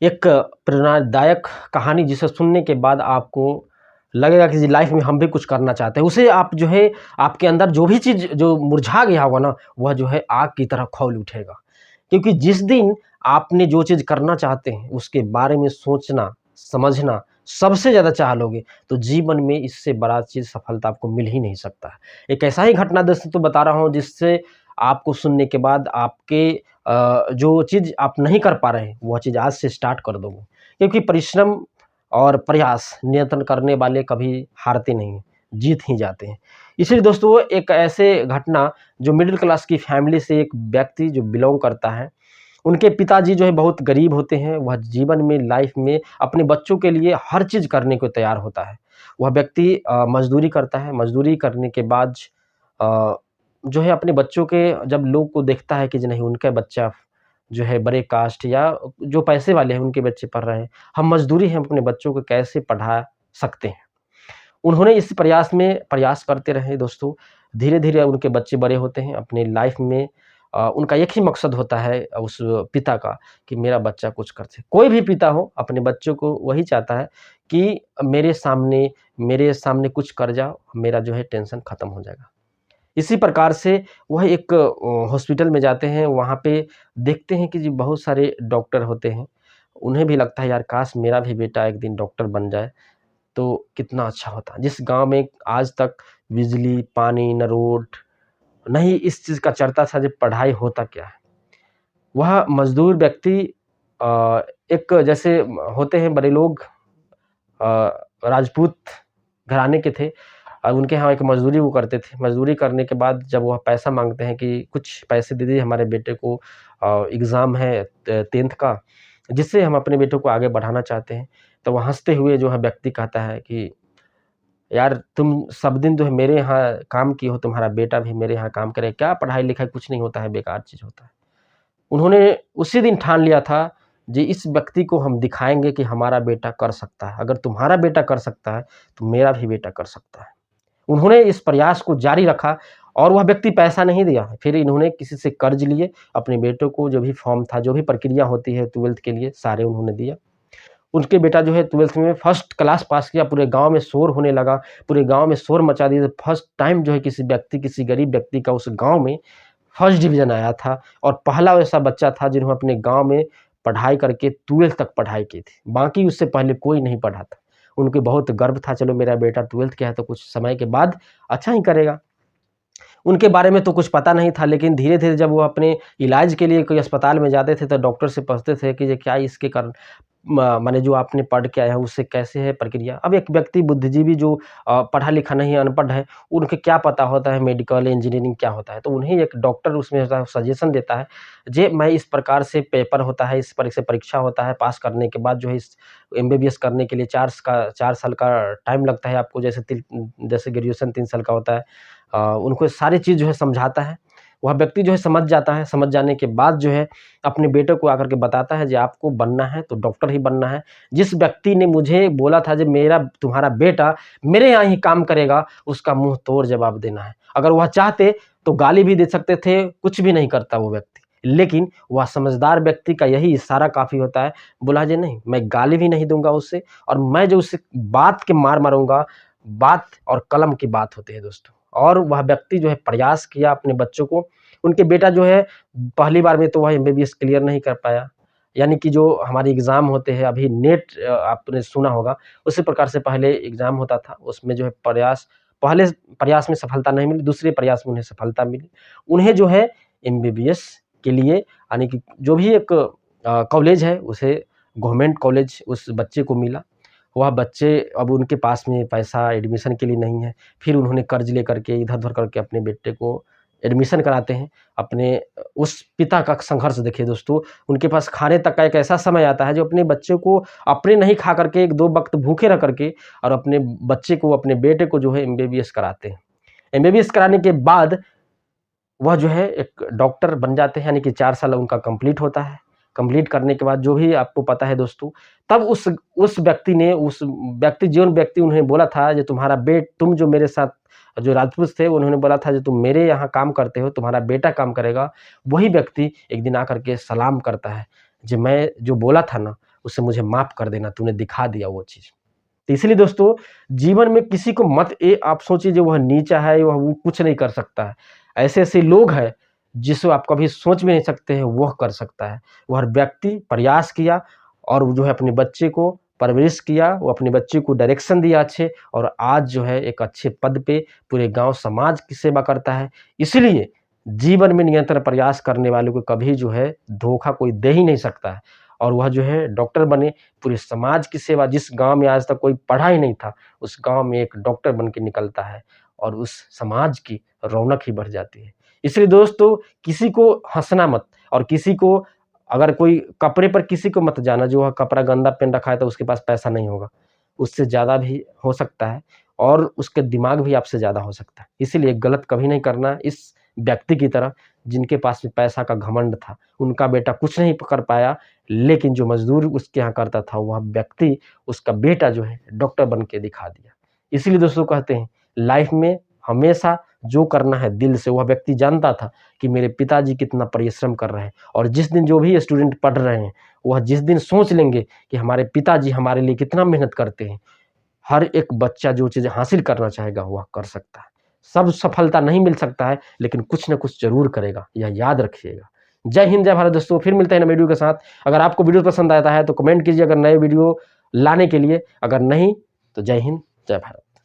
एक प्रेरणादायक कहानी जिसे सुनने के बाद आपको लगेगा कि जी लाइफ में हम भी कुछ करना चाहते हैं। उसे आप जो है आपके अंदर जो भी चीज़ जो मुरझा गया होगा ना, वह जो है आग की तरह खौल उठेगा। क्योंकि जिस दिन आपने जो चीज़ करना चाहते हैं, उसके बारे में सोचना, समझना, सबसे ज़्यादा चाह लोगे, तो जीवन में इससे बड़ा चीज़ सफलता आपको मिल ही नहीं सकता है। एक ऐसा ही घटना दोस्तों बता रहा हूँ जिससे आपको सुनने के बाद आपके जो चीज़ आप नहीं कर पा रहे हैं, वह चीज़ आज से स्टार्ट कर दोगे। क्योंकि परिश्रम और प्रयास नियंत्रण करने वाले कभी हारते नहीं हैं, जीत ही जाते हैं। इसलिए दोस्तों एक ऐसे घटना जो मिडिल क्लास की फैमिली से एक व्यक्ति जो बिलॉन्ग करता है, उनके पिताजी जो है बहुत गरीब होते हैं। वह जीवन में लाइफ में अपने बच्चों के लिए हर चीज़ करने को तैयार होता है। वह व्यक्ति मज़दूरी करता है, मज़दूरी करने के बाद अ, जो है अपने बच्चों के जब लोग को देखता है कि जी नहीं उनका बच्चा जो है बड़े कास्ट या जो पैसे वाले हैं उनके बच्चे पढ़ रहे हैं, हम मज़दूरी हम अपने बच्चों को कैसे पढ़ा सकते हैं। उन्होंने इस प्रयास में प्रयास करते रहे दोस्तों, धीरे-धीरे उनके बच्चे बड़े होते हैं अपने लाइफ में उनका एक ही मकसद होता है उस पिता का कि मेरा बच्चा कुछ कर सके। कोई भी पिता हो अपने बच्चों को वही चाहता है कि मेरे सामने कुछ कर जाओ, मेरा जो है टेंशन खत्म हो जाएगा। इसी प्रकार से वह एक हॉस्पिटल में जाते हैं, वहाँ पे देखते हैं कि जी बहुत सारे डॉक्टर होते हैं। उन्हें भी लगता है यार काश मेरा भी बेटा एक दिन डॉक्टर बन जाए, तो कितना अच्छा होता। जिस गाँव में आज तक बिजली, पानी, ना रोड, ना ही इस चीज़ का चलता था, जब पढ़ाई होता क्या है। वह मज़दूर व्यक्ति अ, एक जैसे होते हैं बड़े लोग अ, राजपूत घराने के थे। उनके यहाँ एक मज़दूरी वो करते थे। मज़दूरी करने के बाद जब वह पैसा माँगते हैं कि कुछ पैसे दे दीजिए हमारे बेटे को एग्ज़ाम है 10th का, जिससे हम अपने बेटे को आगे बढ़ाना चाहते हैं। तो वो हँसते हुए जो है व्यक्ति कहता है कि यार तुम सब दिन जो है मेरे यहाँ काम किए हो, तुम्हारा बेटा भी मेरे यहाँ काम करे। क्या पढ़ाई-लिखाई कुछ नहीं होता है, बेकार चीज़ होता है। उन्होंने उसी दिन ठान लिया था जी इस व्यक्ति को हम दिखाएँगे कि हमारा बेटा कर सकता है। अगर तुम्हारा बेटा कर सकता है, तो मेरा भी बेटा कर सकता है। उन्होंने इस प्रयास को जारी रखा और वह व्यक्ति पैसा नहीं दिया। फिर इन्होंने किसी से कर्ज़ लिए, अपने बेटों को जो भी फॉर्म था, जो भी प्रक्रिया होती है 12th के लिए, सारे उन्होंने दिया। उनके बेटा जो है 12th में फर्स्ट क्लास पास किया, पूरे गाँव में शोर होने लगा, पूरे गाँव में शोर मचा दिया। फर्स्ट टाइम जो है किसी व्यक्ति, किसी गरीब व्यक्ति का उस गाँव में फर्स्ट डिवीज़न आया था और पहला ऐसा बच्चा था जिन्होंने अपने गाँव में पढ़ाई करके 12th तक पढ़ाई की थी। बाकी उससे पहले कोई नहीं पढ़ा था। उनको बहुत गर्व था चलो मेरा बेटा 12th किया है तो कुछ समय के बाद अच्छा ही करेगा। उनके बारे में तो कुछ पता नहीं था लेकिन धीरे-धीरे जब वो अपने इलाज के लिए कोई अस्पताल में जाते थे तो डॉक्टर से पूछते थे कि ये क्या इसके कारण माने जो आपने पढ़ के आए हैं उससे कैसे है प्रक्रिया? अब एक व्यक्ति बुद्धिजीवी जो पढ़ा-लिखा नहीं है, अनपढ़ है, उनको क्या पता होता है मेडिकल इंजीनियरिंग क्या होता है? तो उन्हें एक डॉक्टर उसमें सजेशन देता है, जे मैं इस प्रकार से पेपर होता है, इस पर से परीक्षा होता है, पास करने के बाद जो है इस एमबीबीएस करने के लिए 4 साल का टाइम लगता है आपको जैसे ग्रेजुएशन 3 साल का होता है। उनको सारी चीज़ जो है समझाता है। वह व्यक्ति जो है समझ जाता है, समझ जाने के बाद जो है अपने बेटे को आकर के बताता है, "जी आपको बनना है तो डॉक्टर ही बनना है।" जिस व्यक्ति ने मुझे बोला था जी मेरा तुम्हारा बेटा मेरे यहाँ ही काम करेगा, उसका मुँह तोड़ जवाब देना है। अगर वह चाहते तो गाली भी दे सकते थे, कुछ भी नहीं करता वो व्यक्ति। लेकिन वह समझदार व्यक्ति का यही इशारा काफ़ी होता है, बोला जी नहीं, मैं गाली भी नहीं दूँगा उसे और मैं जो उसे बात के मार मारूँगा, बात और कलम की बात होती है दोस्तों। और वह व्यक्ति जो है प्रयास किया अपने बच्चों को, उनके बेटा जो है पहली बार में तो वह एमबीबीएस क्लियर नहीं कर पाया। यानी कि जो हमारे एग्ज़ाम होते हैं अभी नेट आपने सुना होगा, उसी प्रकार से पहले एग्ज़ाम होता था, उसमें जो है पहले प्रयास में सफलता नहीं मिली, दूसरे प्रयास में उन्हें सफलता मिली। उन्हें जो है एमबीबीएस के लिए यानी कि जो भी एक कॉलेज है उसे गवर्नमेंट कॉलेज उस बच्चे को मिला। वह बच्चे अब उनके पास में पैसा एडमिशन के लिए नहीं है। फिर उन्होंने कर्ज़ लेकर के इधर-उधर करके अपने बेटे को एडमिशन कराते हैं। अपने उस पिता का संघर्ष देखिए दोस्तों, उनके पास खाने तक का एक ऐसा समय आता है जो अपने बच्चे को अपने नहीं खा कर के 1-2 वक़्त भूखे रह करके और अपने बच्चे को, अपने बेटे को जो है एमबीबीएस कराते हैं। एमबीबीएस कराने के बाद वह जो है एक डॉक्टर बन जाते हैं यानी कि 4 साल उनका कंप्लीट होता है। कंप्लीट करने के बाद जो भी आपको पता है दोस्तों, तब उस व्यक्ति ने उस व्यक्ति जो व्यक्ति उन्हें बोला था जो तुम जो मेरे साथ जो राजपूत थे उन्होंने बोला था जो तुम मेरे यहाँ काम करते हो, तुम्हारा बेटा काम करेगा। वही व्यक्ति एक दिन आकर के सलाम करता है, जी मैं जो बोला था ना, उसे मुझे माफ़ कर देना, तूने दिखा दिया वो चीज़। तो इसलिए दोस्तों, जीवन में किसी को मत आप सोचिए जो वह नीचा है, वो कुछ नहीं कर सकता है। ऐसे-ऐसे लोग हैं जिसे आप कभी सोच भी नहीं सकते हैं, वह कर सकता है। वह व्यक्ति प्रयास किया और वो जो है अपने बच्चे को परवरिश किया, वो अपने बच्चे को डायरेक्शन दिया अच्छे, और आज जो है एक अच्छे पद पे पूरे गाँव समाज की सेवा करता है। इसलिए जीवन में निरंतर प्रयास करने वाले को कभी जो है धोखा कोई दे ही नहीं सकता है, और वह जो है डॉक्टर बने, पूरे समाज की सेवा। जिस गाँव में आज तक कोई पढ़ा ही नहीं था, उस गाँव में एक डॉक्टर बन के निकलता है और उस समाज की रौनक ही बढ़ जाती है। इसलिए दोस्तों, किसी को हँसना मत, और किसी को अगर कोई कपड़े पर किसी को मत जाना, जो वह कपड़ा गंदा पहन रखा है तो उसके पास पैसा नहीं होगा। उससे ज़्यादा भी हो सकता है और उसके दिमाग भी आपसे ज़्यादा हो सकता है। इसीलिए गलत कभी नहीं करना इस व्यक्ति की तरह, जिनके पास भी पैसा का घमंड था। उनका बेटा कुछ नहीं कर पाया, लेकिन जो मज़दूर उसके यहाँ करता था, वह व्यक्ति, उसका बेटा जो है डॉक्टर बन के दिखा दिया। इसीलिए दोस्तों कहते हैं, लाइफ़ में हमेशा जो करना है दिल से। वह व्यक्ति जानता था कि मेरे पिताजी कितना परिश्रम कर रहे हैं, और जिस दिन जो भी स्टूडेंट पढ़ रहे हैं, वह जिस दिन सोच लेंगे कि हमारे पिताजी हमारे लिए कितना मेहनत करते हैं, हर एक बच्चा जो चीज़ हासिल करना चाहेगा वह कर सकता है। सब सफलता नहीं मिल सकता है, लेकिन कुछ न कुछ ज़रूर करेगा, यह याद रखिएगा। जय हिंद, जय भारत दोस्तों, फिर मिलते हैं नए वीडियो के साथ। अगर आपको वीडियो पसंद आता है तो कमेंट कीजिए, अगर नए वीडियो लाने के लिए, अगर नहीं तो जय हिंद, जय भारत।